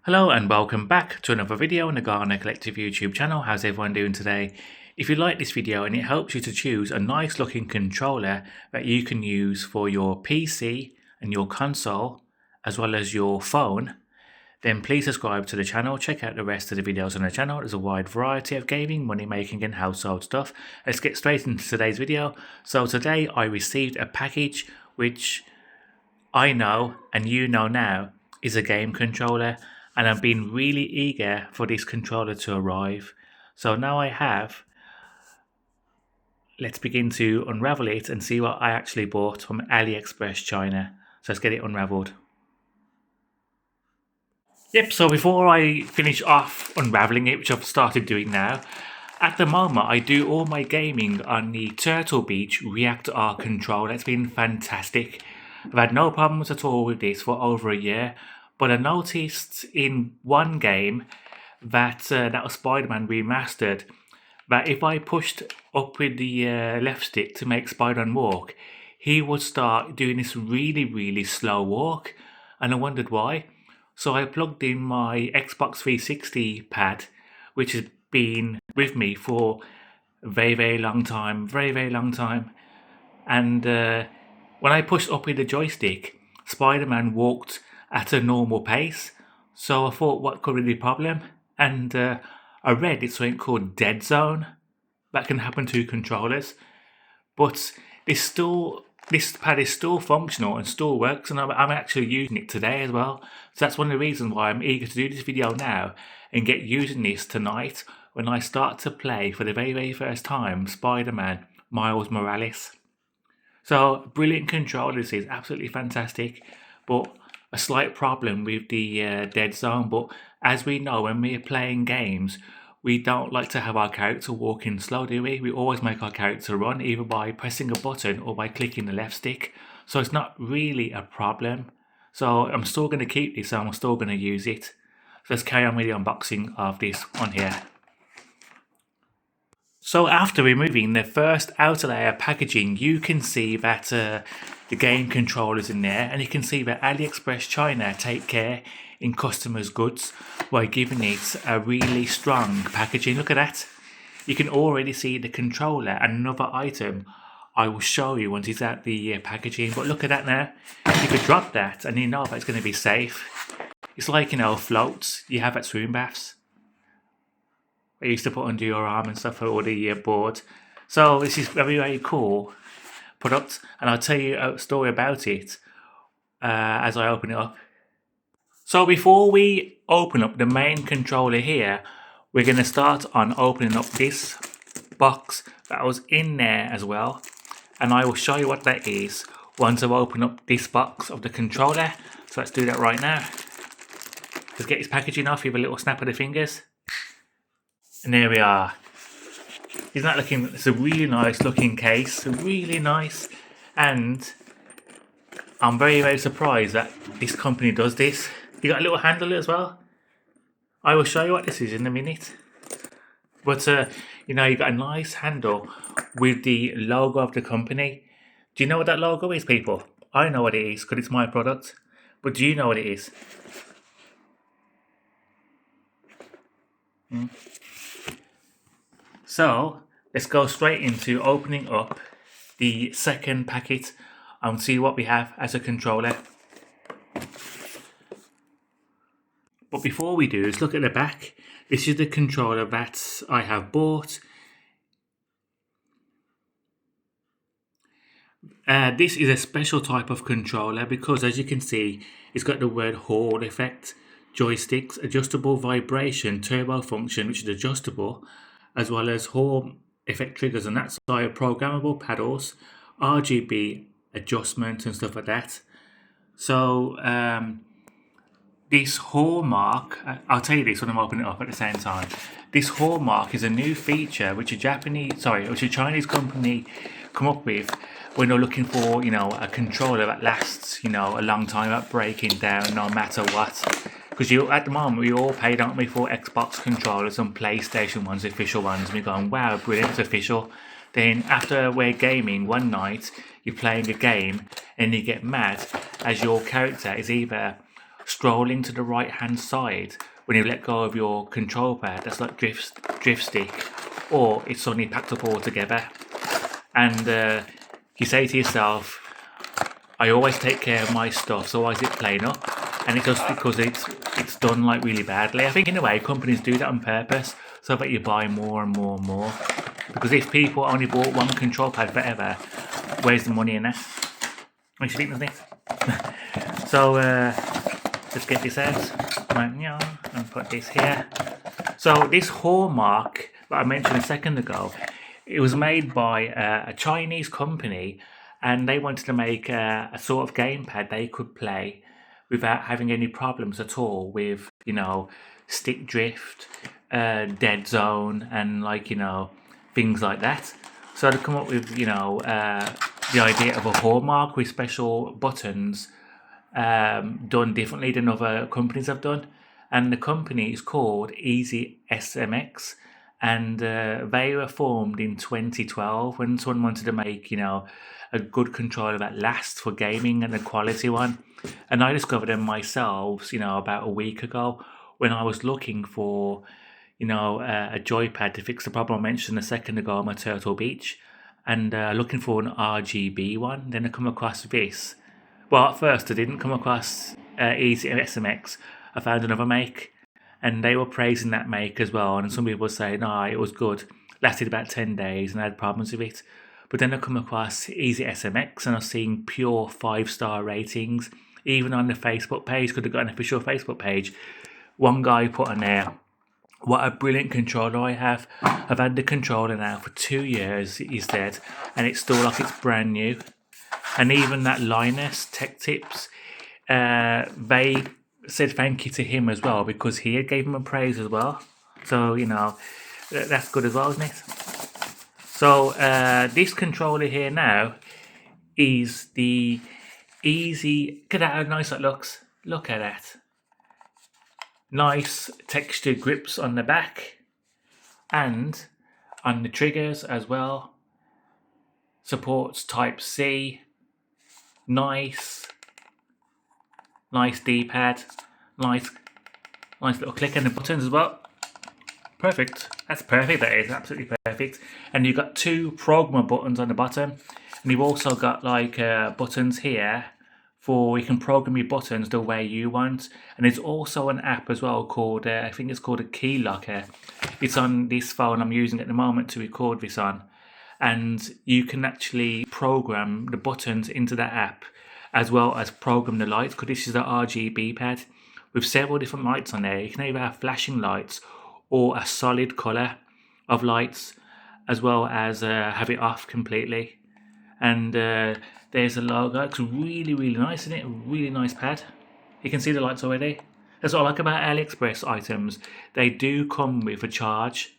Hello and welcome back to another video on the GARNER Collective YouTube channel. How's everyone doing today? If you like this video and it helps you to choose a nice looking controller that you can use for your PC and your console as well as your phone, then please subscribe to the channel. Check out the rest of the videos on the channel. There's a wide variety of gaming, money making and household stuff. Let's get straight into today's video. So today I received a package which I know and you know now is a game controller, and I've been really eager for this controller to arrive. So now I have. Let's begin to unravel it and see what I actually bought from Aliexpress China. So let's get it unraveled. Yep, so before I finish off unraveling it, which I've started doing now, at the moment I do all my gaming on the Turtle Beach React R controller. It's been fantastic. I've had no problems at all with this for over a year, but I noticed in one game that that was Spider-Man Remastered, that if I pushed up with the left stick to make Spider-Man walk, he would start doing this really slow walk, and I wondered why. So I plugged in my Xbox 360 pad, which has been with me for a very long time, very long time, and when I pushed up with the joystick, Spider-Man walked at a normal pace. So I thought, what could be the problem? And I read it's something called dead zone that can happen to controllers. But this pad is still functional and still works, and I'm actually using it today as well. So that's one of the reasons why I'm eager to do this video now and get using this tonight when I start to play for the very first time Spider-Man Miles Morales. So brilliant control, this is absolutely fantastic, but a slight problem with the dead zone. But as we know, when we're playing games, we don't like to have our character walking slow, do we? We always make our character run, either by pressing a button or by clicking the left stick. So it's not really a problem. So I'm still going to keep this, and I'm still going to use it. So let's carry on with the unboxing of this one here. So after removing the first outer layer packaging, you can see that the game controller's in there, and you can see that Aliexpress China take care in customers' goods by giving it a really strong packaging. Look at that. You can already see the controller and another item I will show you once it's at the packaging. But look at that now. You could drop that and you know that it's going to be safe. It's like, you know, floats you have at swim baths. I used to put under your arm and stuff for the board. So this is very cool product, and I'll tell you a story about it as I open it up. So before we open up the main controller here, we're going to start on opening up this box that was in there as well, and I will show you what that is once I've opened up this box of the controller. So let's do that right now. Let's get this packaging off with a little snap of the fingers. And there we are. Isn't that looking? It's a really nice looking case, really nice, and I'm very surprised that this company does this. You got a little handle as well. I will show you what this is in a minute. But you know, you got a nice handle with the logo of the company. Do you know what that logo is, people? I know what it is because it's my product. But do you know what it is? So let's go straight into opening up the second packet and see what we have as a controller. But before we do, let's look at the back. This is the controller that I have bought. This is a special type of controller because, as you can see, it's got the word Hall effect, joysticks, adjustable vibration, turbo function, which is adjustable, as well as Hall effect triggers and that side, programmable paddles, RGB adjustment and stuff like that. So this hallmark, I'll tell you this when I'm opening it up at the same time. This hallmark is a new feature which a Chinese company come up with when they're looking for, you know, a controller that lasts, you know, a long time at breaking down no matter what. Because at the moment we all pay, don't we, for Xbox controllers and PlayStation ones, official ones, and we're going, wow, brilliant, it's official. Then after we're gaming one night, you're playing a game and you get mad as your character is either scrolling to the right hand side when you let go of your control pad. That's like drift stick, or it's suddenly packed up all together. And you say to yourself, I always take care of my stuff, so why is it playing up? And it's just because it's done like really badly. I think in a way companies do that on purpose so that you buy more and more and more. Because if people only bought one control pad forever, where's the money in that? Makes you think, doesn't it? So let's get this out. And put this here. So this Hallmark that I mentioned a second ago, it was made by a Chinese company, and they wanted to make a sort of gamepad they could play without having any problems at all with, stick drift, dead zone, and things like that. So to come up with, the idea of a Hallmark with special buttons done differently than other companies have done. And the company is called Easysmx, and they were formed in 2012 when someone wanted to make, a good controller that lasts for gaming and a quality one. And I discovered them myself, about a week ago when I was looking for, a joypad to fix the problem I mentioned a second ago on my Turtle Beach, and looking for an RGB one. Then I come across this. Well, at first I didn't come across Easysmx. I found another make, and they were praising that make as well. And some people were saying, it was good, lasted about 10 days, and I had problems with it. But then I come across Easysmx, and I've seen pure 5-star ratings, even on the Facebook page. Could have got an official Facebook page. One guy put on there, what a brilliant controller I have. I've had the controller now for 2 years, he said, and it's still like it's brand new. And even that Linus Tech Tips, they said thank you to him as well, because he gave him a praise as well. So, that's good as well, isn't it? So this controller here now is the Easy. Look at that, how nice that looks. Look at that. Nice textured grips on the back and on the triggers as well. Supports Type C. Nice D-pad. Nice little click on the buttons as well. Perfect. That's perfect. That is absolutely perfect. And you've got 2 programmer buttons on the bottom, and you've also got buttons here for you can program your buttons the way you want. And there's also an app as well called I think it's called a key locker. It's on this phone I'm using at the moment to record this on, and you can actually program the buttons into that app as well as program the lights, because this is the RGB pad with several different lights on there. You can either have flashing lights or a solid colour of lights, as well as have it off completely. And there's a logo. It's really, really nice, isn't it? A really nice pad. You can see the lights already. That's what I like about Aliexpress items. They do come with a charge.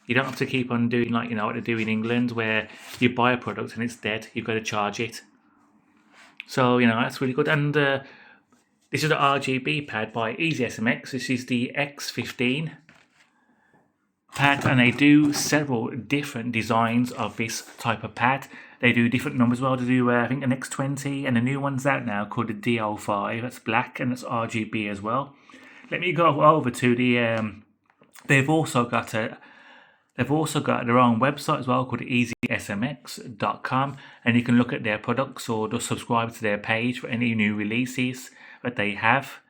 You don't have to keep on doing what they do in England, where you buy a product and it's dead. You've got to charge it. So, that's really good. And this is the RGB pad by Easysmx. This is the X15 pad, and they do several different designs of this type of pad. They do different numbers. Well, they do I think an X20, and the new one's out now called the DL5. That's black and it's RGB as well. Let me go over to the. They've also got their own website as well called Easysmx.com, and you can look at their products or just subscribe to their page for any new releases that they have.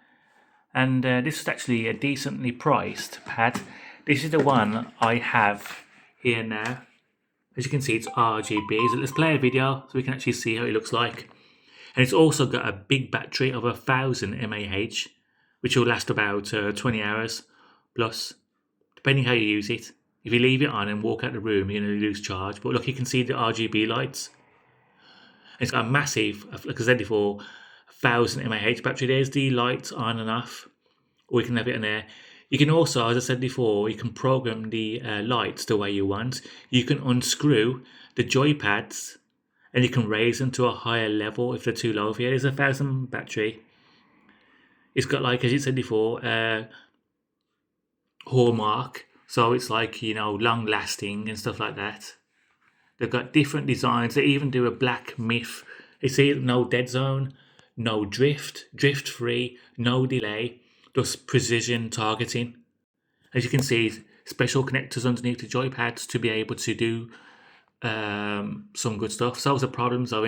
And this is actually a decently priced pad. This is the one I have here now. As you can see, it's RGB. So let's play a video so we can actually see how it looks like. And it's also got a big battery of 1000 mAh, which will last about 20 hours plus, depending how you use it. If you leave it on and walk out the room, you're going to lose charge. But look, you can see the RGB lights. It's got a massive, like I said before, 1000 mAh battery. There's the lights on and off, or you can have it in there. You can also, as I said before, you can program the lights the way you want. You can unscrew the joypads and you can raise them to a higher level if they're too low for you. There's 1000 battery. It's got, like as you said before, Hallmark. So it's long lasting and stuff like that. They've got different designs. They even do a black myth. You see, no dead zone, no drift, drift free, no delay, just precision targeting. As you can see, special connectors underneath the joypads to be able to do some good stuff. Solves the problems of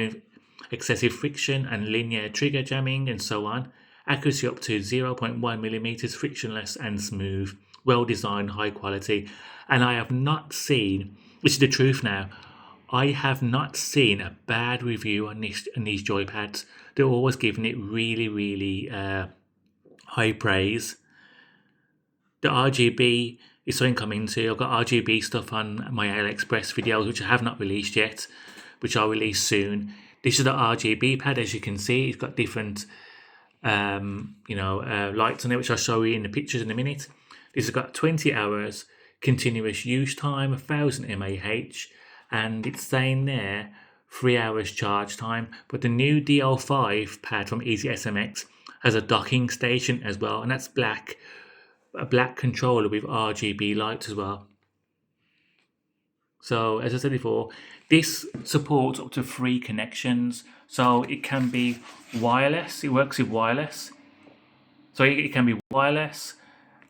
excessive friction and linear trigger jamming and so on. Accuracy up to 0.1 millimeters, frictionless and smooth. Well designed, high quality. And I have not seen, which is the truth now, I have not seen a bad review on these joypads. They're always giving it really, really high praise. The RGB is something I'm into. I've got RGB stuff on my Aliexpress videos, which I have not released yet, which I'll release soon. This is the RGB pad, as you can see. It's got different, lights on it, which I'll show you in the pictures in a minute. This has got 20 hours continuous use time, 1000 mAh, and it's saying there 3 hours charge time. But the new DL5 pad from Easysmx has a docking station as well, and that's black. A black controller with RGB lights as well. So as I said before, this supports up to 3 connections. So it can be wireless. It works with wireless. So it can be wireless,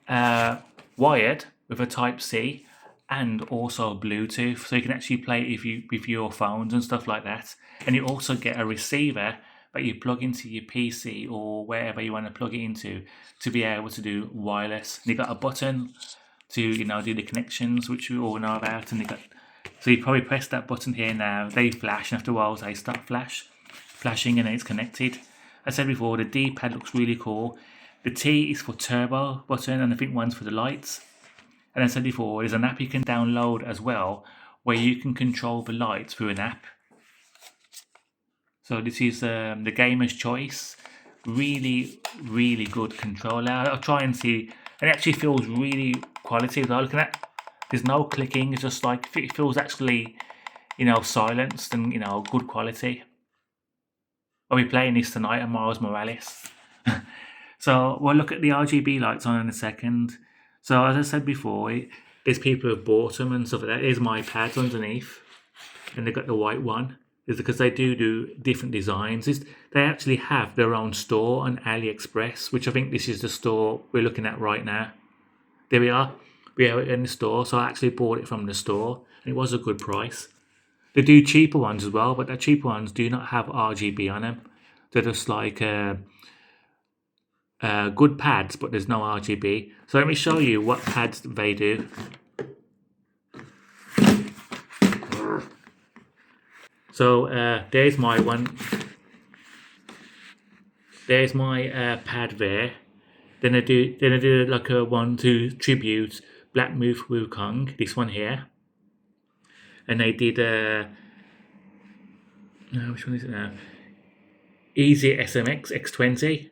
wired with a Type-C, and also Bluetooth. So you can actually play it with your phones and stuff like that. And you also get a receiver that you plug into your PC or wherever you want to plug it into to be able to do wireless. And you got a button to do the connections, which we all know about. And so you probably press that button here now. They flash, and after a while they stop flashing, and then it's connected. As I said before, the D-pad looks really cool. The T is for turbo button, and I think one's for the lights. And as I said before, there's an app you can download as well, where you can control the lights through an app. So this is the gamer's choice. Really, really good controller. I'll try and see. And it actually feels really quality as well. Looking at, there's no clicking. It's just like, it feels actually, silenced and, good quality. I'll be playing this tonight on Miles Morales. So we'll look at the RGB lights on in a second. So as I said before, there's people who have bought them and stuff like that. Here's my pads underneath. And they've got the white one. Is because they do different designs. They actually have their own store on Aliexpress, which I think this is the store we're looking at right now. There we are. We are in the store, so I actually bought it from the store, and it was a good price. They do cheaper ones as well, but the cheaper ones do not have RGB on them. They're just like good pads, but there's no RGB. So let me show you what pads they do. So there's my one. There's my pad there. Then I do like a one to tribute Black Myth Wukong. This one here. And they did which one is it now? Easysmx X15,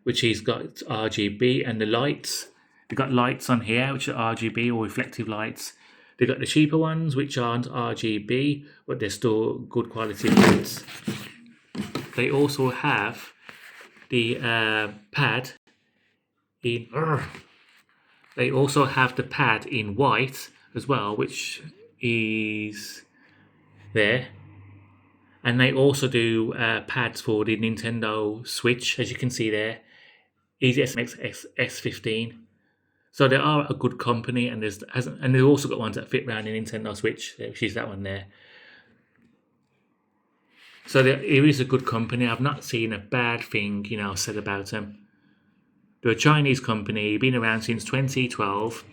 which has got RGB and the lights. They've got lights on here, which are RGB or reflective lights. They've got the cheaper ones, which aren't RGB, but they're still good quality lights. They also have the pad in. They also have the pad in white as well, which is there. And they also do pads for the Nintendo Switch, as you can see there. Easysmx X15. So they are a good company, and they've also got ones that fit around the Nintendo Switch, which is that one there. So it is a good company. I've not seen a bad thing, said about them. They're a Chinese company, been around since 2012,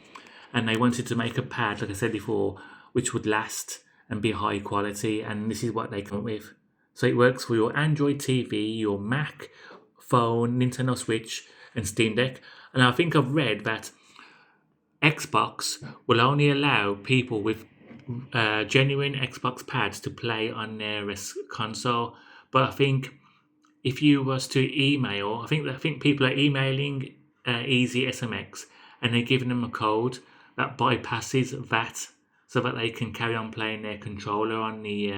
and they wanted to make a pad, like I said before, which would last and be high quality, and this is what they come up with. So it works for your Android TV, your Mac, phone, Nintendo Switch, and Steam Deck. And I think I've read that Xbox will only allow people with genuine Xbox pads to play on their console. But I think if you was to email, I think people are emailing Easysmx, and they're giving them a code that bypasses that, so that they can carry on playing their controller on the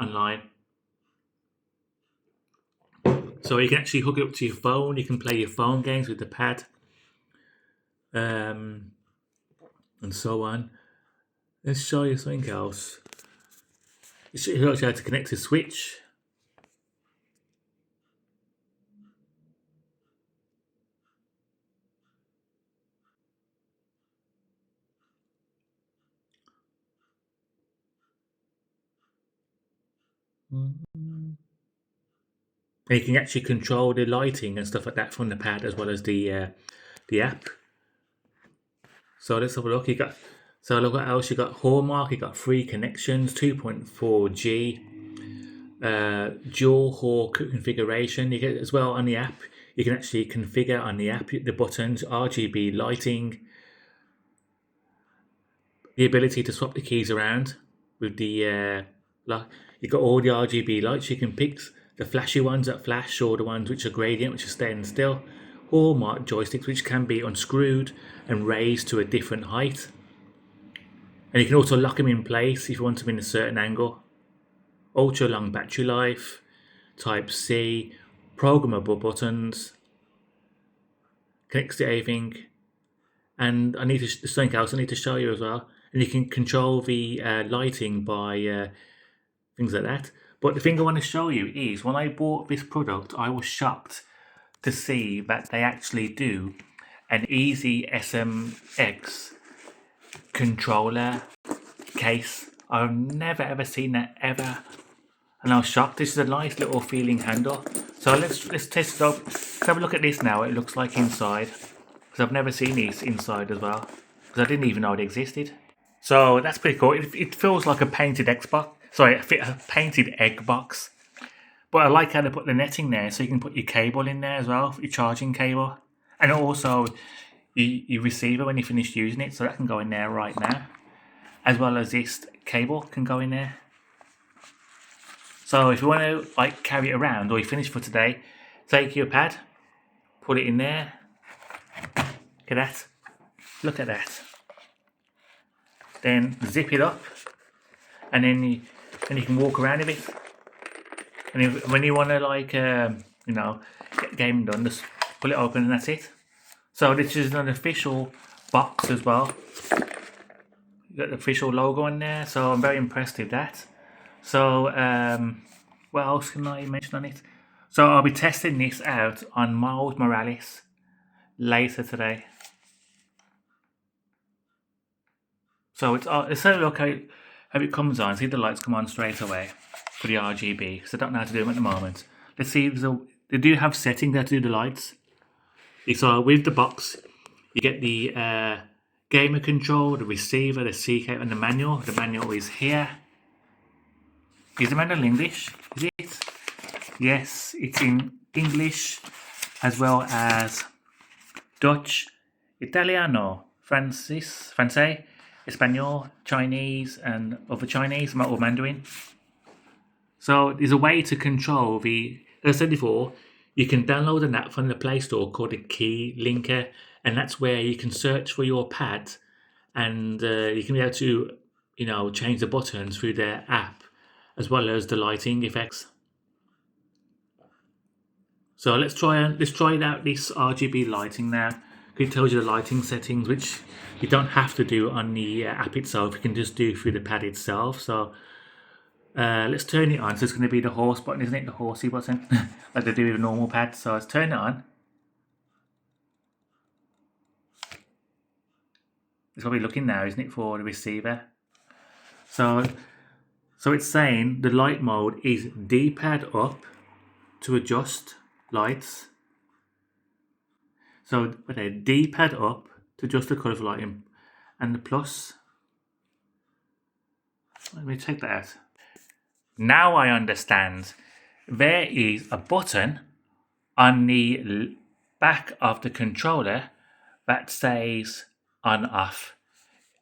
online. So you can actually hook it up to your phone. You can play your phone games with the pad, and so on. Let's show you something else. It shows you how to connect to Switch. And you can actually control the lighting and stuff like that from the pad as well as the app. So let's have a look. So look what else you got. Hallmark. You got 3 connections, 2.4G, dual hall configuration. You get as well on the app. You can actually configure on the app the buttons, RGB lighting, the ability to swap the keys around with the lock. You've got all the RGB lights. You can pick the flashy ones that flash or the ones which are gradient, which are staying still. Hallmark joysticks, which can be unscrewed and raised to a different height. And you can also lock them in place if you want them in a certain angle. Ultra long battery life, Type C, programmable buttons, connects to everything. And there's something else I need to show you as well. And you can control the lighting by things like that. But the thing I want to show you is when I bought this product, I was shocked to see that they actually do an Easysmx controller case. I've never ever seen that ever, and I was shocked. This is a nice little feeling handle. So let's test it up. Let's have a look at this now. It looks like inside, because I've never seen these inside as well, because I didn't even know it existed. So that's pretty cool. It feels like a painted Xbox. Sorry, a painted egg box. But I like how they put the netting there, so you can put your cable in there as well, your charging cable, and also your receiver when you finish using it. So that can go in there right now, as well as this cable can go in there. So if you want to like carry it around, or you finish for today, take your pad, put it in there. Look at that. Look at that. Then zip it up, and then you can walk around with it. And when you want to like get gaming done, just pull it open and that's it. So this is an official box as well. You got the official logo on there, so I'm very impressed with that. So what else can I mention on it? So I'll be testing this out on Miles Morales later today. So let's have a look how it comes on. See, the lights come on straight away for the RGB, because I don't know how to do them at the moment. Let's see. They do have settings there to do the lights. So with the box, you get the gamer control, the receiver, the C cable, and the manual. The manual is here. Is the manual English? Is it? Yes, it's in English as well as Dutch, Italiano, Francais, Espanol, Chinese, and other Chinese, or Mandarin. So there's a way to control as I said before, you can download an app from the Play Store called a Key Linker, and that's where you can search for your pad, and you can be able to, change the buttons through their app, as well as the lighting effects. So let's try out this RGB lighting now. It tells you the lighting settings, which you don't have to do on the app itself. You can just do through the pad itself. So let's turn it on. So it's going to be the horse button, isn't it? The horsey button, like they do with a normal pad. So let's turn it on. It's probably looking now, isn't it, for the receiver? So it's saying the light mode is D-pad up to adjust lights. So with a D-pad up to adjust the colour of lighting, and the plus. Let me check that out. Now I understand. There is a button on the back of the controller that says on off.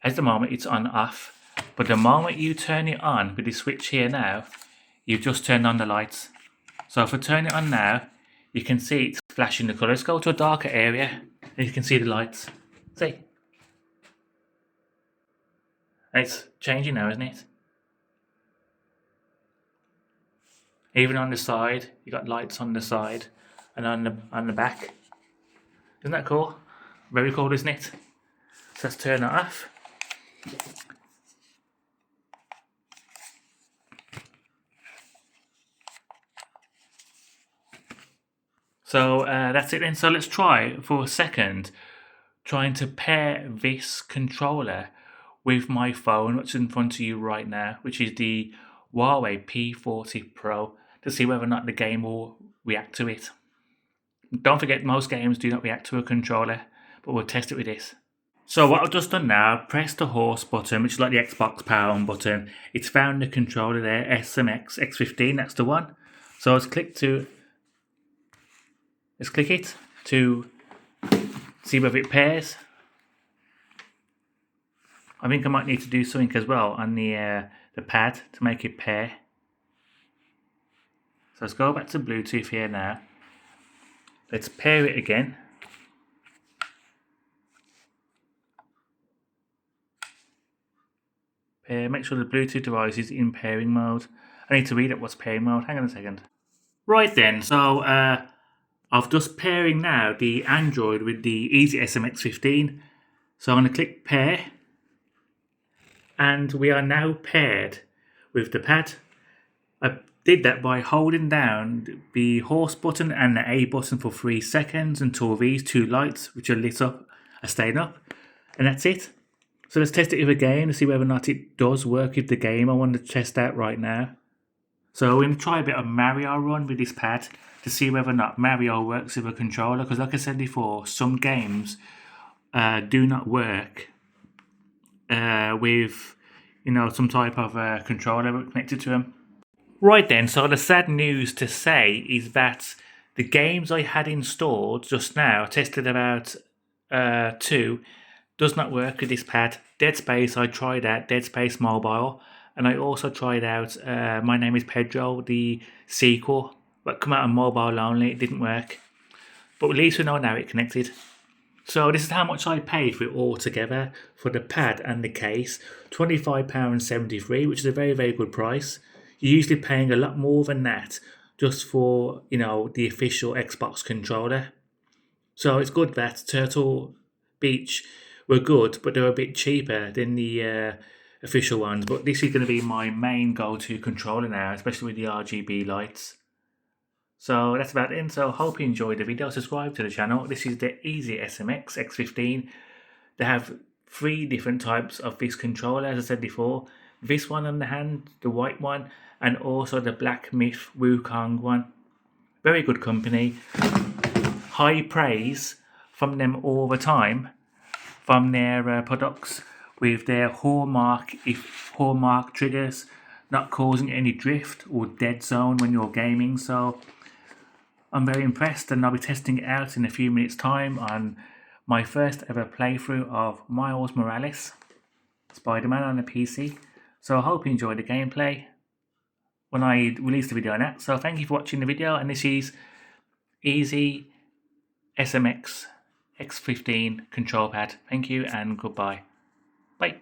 At the moment it's on off, but the moment you turn it on with the switch here now, you've just turned on the lights. So if I turn it on now, you can see it's flashing the colours. Go to a darker area and you can see the lights. See? It's changing now, isn't it? Even on the side, you got lights on the side and on the back. Isn't that cool? Very cool, isn't it? So let's turn it off. So that's it then. So let's try for a second trying to pair this controller with my phone, which is in front of you right now, which is the Huawei P40 Pro to see whether or not the game will react to it. Don't forget, most games do not react to a controller, but we'll test it with this. So what I've just done now, press the horse button, which is like the Xbox power on button. It's found the controller there, Easysmx X15, that's the one. So let's click it to see whether it pairs. I think I might need to do something as well on the pad to make it pair. So let's go back to Bluetooth here now. Let's pair it again. Make sure the Bluetooth device is in pairing mode. I need to read out what's pairing mode. Hang on a second. Right then, so I've just pairing now the Android with the Easysmx X15. So I'm going to click pair. And we are now paired with the pad. I did that by holding down the horse button and the A button for 3 seconds until these two lights, which are lit up, are staying up. And that's it. So let's test it with a game to see whether or not it does work with the game I want to test out right now. So we're going to try a bit of Mario Run with this pad to see whether or not Mario works with a controller. Because like I said before, some games do not work with, some type of controller connected to them. Right then, so the sad news to say is that the games I had installed just now, tested about 2, does not work with this pad. Dead Space, I tried out Dead Space Mobile, and I also tried out My Name is Pedro, the sequel, but come out on mobile only, it didn't work. But at least we know now it connected. So this is how much I paid for it all together, for the pad and the case, £25.73, which is a very, very good price. You're usually paying a lot more than that just for, the official Xbox controller. So it's good that Turtle Beach were good, but they were a bit cheaper than the official ones. But this is going to be my main go-to controller now, especially with the RGB lights. So that's about it. So hope you enjoyed the video. Subscribe to the channel. This is the Easysmx X15. They have 3 different types of this controller, as I said before. This one on the hand, the white one, and also the Black Myth Wukong one. Very good company. High praise from them all the time, from their products, with their hallmark triggers, not causing any drift or dead zone when you're gaming. So I'm very impressed, and I'll be testing it out in a few minutes time on my first ever playthrough of Miles Morales Spider-Man on the PC. So I hope you enjoyed the gameplay when I release the video on that. So thank you for watching the video, and this is Easysmx X15 control pad. Thank you and goodbye. Bye.